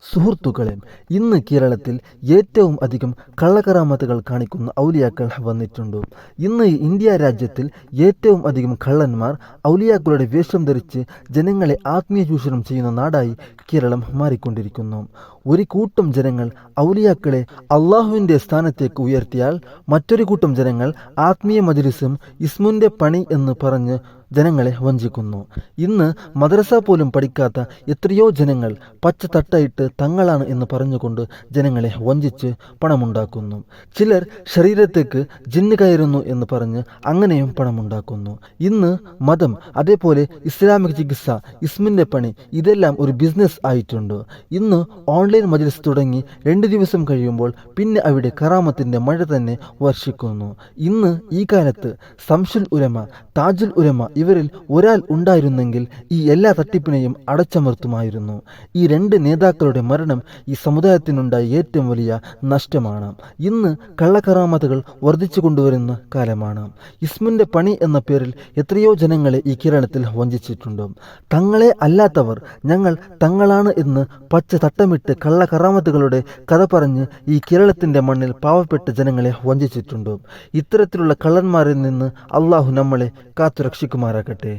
സുഹൃത്തുക്കളെ, ഇന്ന് കേരളത്തിൽ ഏറ്റവും അധികം കള്ളക്കറാമത്തുകൾ കാണിക്കുന്ന ഔലിയാക്കൾ വന്നിട്ടുണ്ട്. ഇന്ന് ഇന്ത്യ രാജ്യത്തിൽ ഏറ്റവും അധികം കള്ളന്മാർ ഔലിയാക്കളുടെ വേഷം ധരിച്ച് ജനങ്ങളെ ആത്മീയ ചൂഷണം ചെയ്യുന്ന നാടായി കേരളം മാറിക്കൊണ്ടിരിക്കുന്നു. ഒരു കൂട്ടം ജനങ്ങൾ ഔലിയാക്കളെ അള്ളാഹുവിൻ്റെ സ്ഥാനത്തേക്ക് ഉയർത്തിയാൽ മറ്റൊരു കൂട്ടം ജനങ്ങൾ ആത്മീയ മജ്‌ലിസും ഇസ്മുൻ്റെ പണി എന്ന് പറഞ്ഞ് ജനങ്ങളെ വഞ്ചിക്കുന്നു. ഇന്ന് മദ്രസ പോലും പഠിക്കാത്ത എത്രയോ ജനങ്ങൾ പച്ച തട്ടയിട്ട് തങ്ങളാണ് എന്ന് പറഞ്ഞുകൊണ്ട് ജനങ്ങളെ വഞ്ചിച്ച് പണമുണ്ടാക്കുന്നു. ചിലർ ശരീരത്തേക്ക് ജിന്ന് കയറുന്നു എന്ന് പറഞ്ഞ് അങ്ങനെയും പണമുണ്ടാക്കുന്നു. ഇന്ന് മതം, അതേപോലെ ഇസ്ലാമിക് ചികിത്സ, ഇസ്മിൻ്റെ പണി ഇതെല്ലാം ഒരു ബിസിനസ് ആയിട്ടുണ്ട്. ഇന്ന് ഓൺലൈൻ മജ്‌ലിസ് തുടങ്ങി 2 ദിവസം കഴിയുമ്പോൾ പിന്നെ അവിടെ കറാമത്തിൻ്റെ മഴ തന്നെ വർഷിക്കുന്നു. ഇന്ന് ഈ കാലത്ത് ശംസുൽ ഉലമ, താജുൽ ഉലമ ഇവരിൽ ഒരാൾ ഉണ്ടായിരുന്നെങ്കിൽ ഈ എല്ലാ തട്ടിപ്പിനെയും അടച്ചമർത്തുമായിരുന്നു. ഈ 2 നേതാക്കളുടെ മരണം ഈ സമുദായത്തിനുണ്ടായ ഏറ്റവും വലിയ നഷ്ടമാണ്. ഇന്ന് കള്ളക്കറാമത്തുകൾ വർദ്ധിച്ചു കൊണ്ടുവരുന്ന കാലമാണ്. ഇസ്മിൻ്റെ പണി എന്ന പേരിൽ എത്രയോ ജനങ്ങളെ ഈ കേരളത്തിൽ വഞ്ചിച്ചിട്ടുണ്ട്. തങ്ങളെ അല്ലാത്തവർ ഞങ്ങൾ തങ്ങളാണ് എന്ന് പച്ച തട്ടമിട്ട് കള്ളക്കറാമത്തുകളുടെ കഥ പറഞ്ഞ് ഈ കേരളത്തിൻ്റെ മണ്ണിൽ പാവപ്പെട്ട ജനങ്ങളെ വഞ്ചിച്ചിട്ടുണ്ട്. ഇത്തരത്തിലുള്ള കള്ളന്മാരിൽ നിന്ന് അള്ളാഹു നമ്മളെ കാത്തുരക്ഷിക്കുമാറാകട്ടെ.